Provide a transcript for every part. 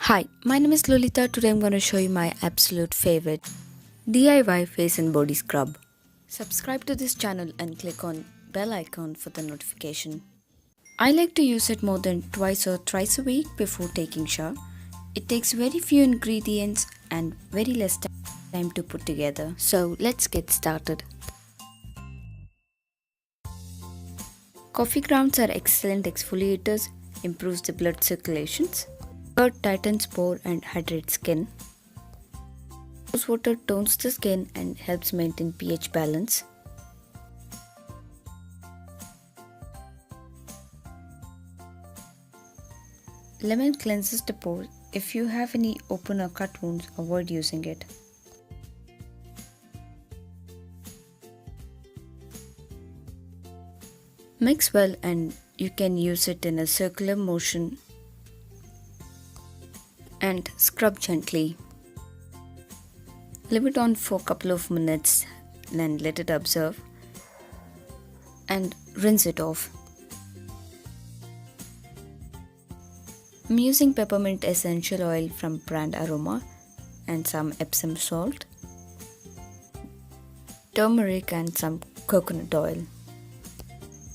Hi, my name is Lolita. Today I'm going to show you my absolute favorite DIY face and body scrub. Subscribe to this channel and click on bell icon for the notification. I like to use it more than twice or thrice a week before taking shower. It takes very few ingredients and very less time to put together. So let's get started. Coffee grounds are excellent exfoliators, improves the blood circulations. Curd tightens pore and hydrates skin. Rose water tones the skin and helps maintain pH balance. Lemon cleanses the pores. If you have any open or cut wounds, avoid using it. Mix well and you can use it in a circular motion and scrub gently. Leave it on for a couple of minutes and let it absorb and rinse it off. I'm using peppermint essential oil from brand Aroma and some Epsom salt, turmeric and some coconut oil.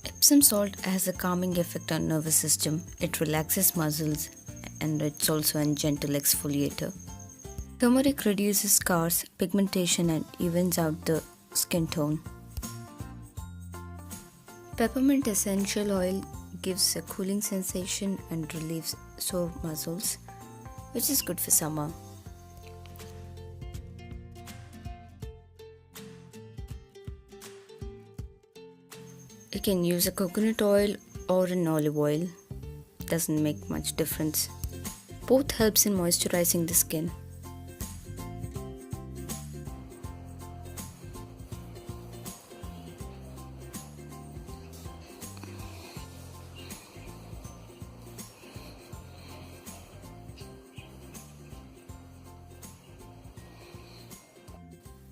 Epsom salt has a calming effect on nervous system. It relaxes muscles and it's also a gentle exfoliator. Turmeric reduces scars, pigmentation and evens out the skin tone. Peppermint essential oil gives a cooling sensation and relieves sore muscles, which is good for summer. You can use a coconut oil or an olive oil. Doesn't make much difference. Both helps in moisturizing the skin.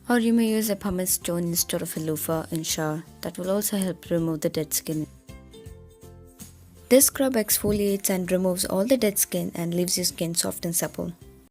Or you may use a pumice stone instead of a loofah in shower. That will also help remove the dead skin. This scrub exfoliates and removes all the dead skin and leaves your skin soft and supple.